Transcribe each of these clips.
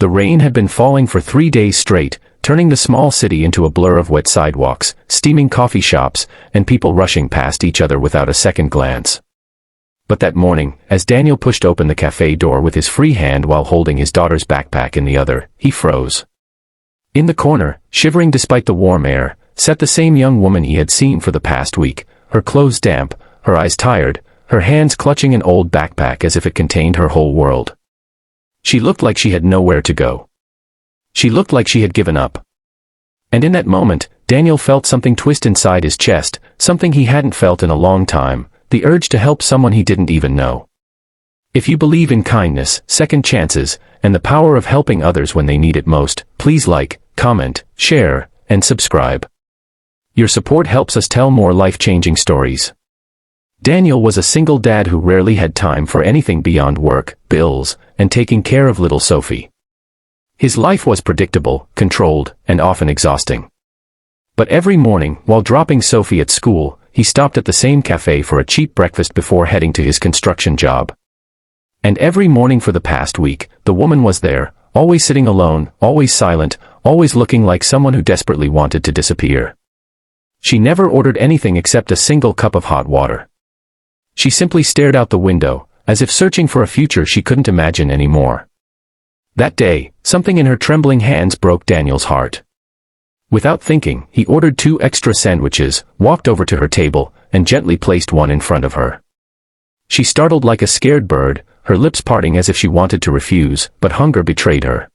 The rain had been falling for 3 days straight, turning the small city into a blur of wet sidewalks, steaming coffee shops, and people rushing past each other without a second glance. But that morning, as Daniel pushed open the cafe door with his free hand while holding his daughter's backpack in the other, he froze. In the corner, shivering despite the warm air, sat the same young woman he had seen for the past week, her clothes damp, her eyes tired, her hands clutching an old backpack as if it contained her whole world. She looked like she had nowhere to go. She looked like she had given up. And in that moment, Daniel felt something twist inside his chest, something he hadn't felt in a long time, the urge to help someone he didn't even know. If you believe in kindness, second chances, and the power of helping others when they need it most, please like, comment, share, and subscribe. Your support helps us tell more life-changing stories. Daniel was a single dad who rarely had time for anything beyond work, bills, and taking care of little Sophie. His life was predictable, controlled, and often exhausting. But every morning, while dropping Sophie at school, he stopped at the same cafe for a cheap breakfast before heading to his construction job. And every morning for the past week, the woman was there, always sitting alone, always silent, always looking like someone who desperately wanted to disappear. She never ordered anything except a single cup of hot water. She simply stared out the window, as if searching for a future she couldn't imagine anymore. That day, something in her trembling hands broke Daniel's heart. Without thinking, he ordered 2 extra sandwiches, walked over to her table, and gently placed one in front of her. She startled like a scared bird, her lips parting as if she wanted to refuse, but hunger betrayed her.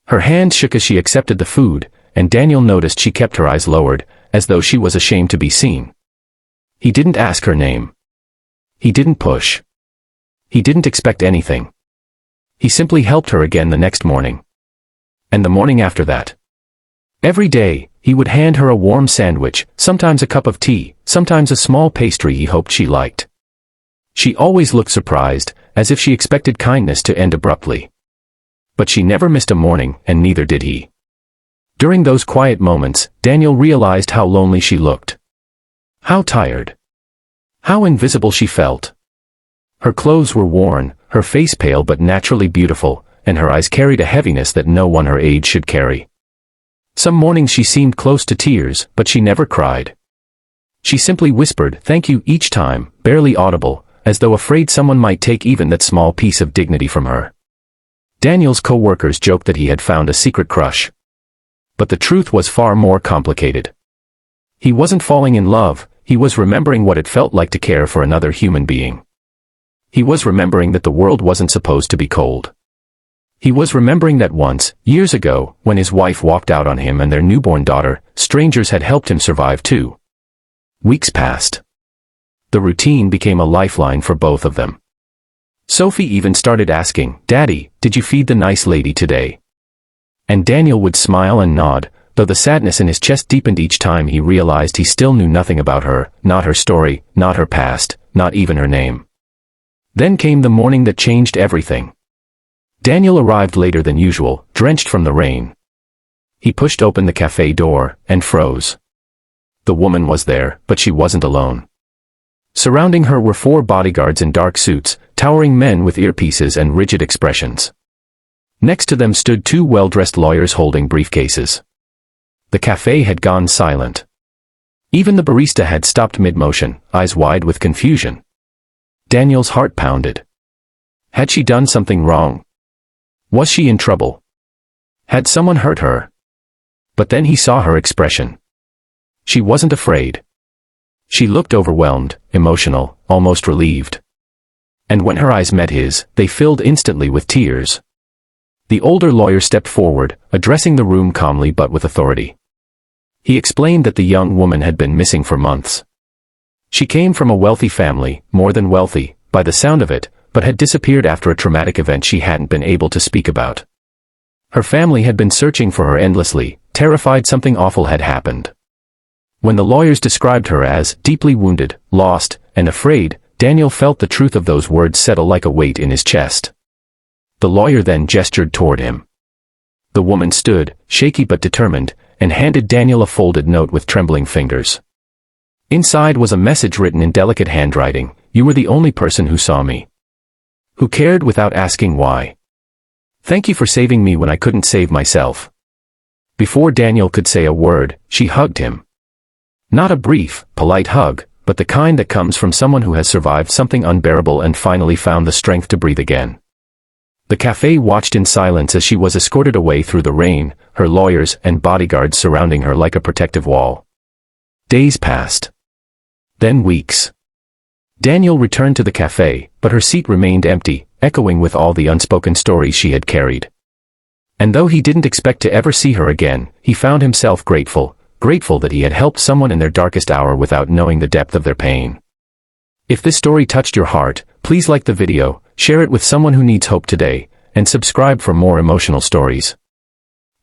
Her hand shook as she accepted the food, and Daniel noticed she kept her eyes lowered, as though she was ashamed to be seen. He didn't ask her name. He didn't push. He didn't expect anything. He simply helped her again the next morning. And the morning after that. Every day, he would hand her a warm sandwich, sometimes a cup of tea, sometimes a small pastry he hoped she liked. She always looked surprised, as if she expected kindness to end abruptly. But she never missed a morning, and neither did he. During those quiet moments, Daniel realized how lonely she looked. How tired. How invisible she felt. Her clothes were worn, her face pale but naturally beautiful, and her eyes carried a heaviness that no one her age should carry. Some mornings she seemed close to tears, but she never cried. She simply whispered "thank you" each time, barely audible, as though afraid someone might take even that small piece of dignity from her. Daniel's co-workers joked that he had found a secret crush. But the truth was far more complicated. He wasn't falling in love, he was remembering what it felt like to care for another human being. He was remembering that the world wasn't supposed to be cold. He was remembering that once, years ago, when his wife walked out on him and their newborn daughter, strangers had helped him survive too. Weeks passed. The routine became a lifeline for both of them. Sophie even started asking, "Daddy, did you feed the nice lady today?" And Daniel would smile and nod, though the sadness in his chest deepened each time he realized he still knew nothing about her, not her story, not her past, not even her name. Then came the morning that changed everything. Daniel arrived later than usual, drenched from the rain. He pushed open the cafe door, and froze. The woman was there, but she wasn't alone. Surrounding her were 4 bodyguards in dark suits, towering men with earpieces and rigid expressions. Next to them stood 2 well-dressed lawyers holding briefcases. The cafe had gone silent. Even the barista had stopped mid-motion, eyes wide with confusion. Daniel's heart pounded. Had she done something wrong? Was she in trouble? Had someone hurt her? But then he saw her expression. She wasn't afraid. She looked overwhelmed, emotional, almost relieved. And when her eyes met his, they filled instantly with tears. The older lawyer stepped forward, addressing the room calmly but with authority. He explained that the young woman had been missing for months. She came from a wealthy family, more than wealthy, by the sound of it, but had disappeared after a traumatic event she hadn't been able to speak about. Her family had been searching for her endlessly, terrified something awful had happened. When the lawyers described her as deeply wounded, lost, and afraid, Daniel felt the truth of those words settle like a weight in his chest. The lawyer then gestured toward him. The woman stood, shaky but determined, and handed Daniel a folded note with trembling fingers. Inside was a message written in delicate handwriting: "You were the only person who saw me. Who cared without asking why. Thank you for saving me when I couldn't save myself." Before Daniel could say a word, she hugged him. Not a brief, polite hug, but the kind that comes from someone who has survived something unbearable and finally found the strength to breathe again. The café watched in silence as she was escorted away through the rain, her lawyers and bodyguards surrounding her like a protective wall. Days passed. Then weeks. Daniel returned to the café, but her seat remained empty, echoing with all the unspoken stories she had carried. And though he didn't expect to ever see her again, he found himself grateful that he had helped someone in their darkest hour without knowing the depth of their pain. If this story touched your heart, please like the video, share it with someone who needs hope today, and subscribe for more emotional stories.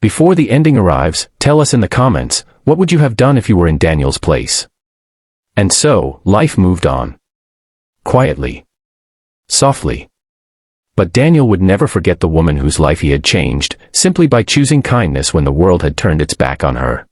Before the ending arrives, tell us in the comments, what would you have done if you were in Daniel's place? And so, life moved on. Quietly. Softly. But Daniel would never forget the woman whose life he had changed, simply by choosing kindness when the world had turned its back on her.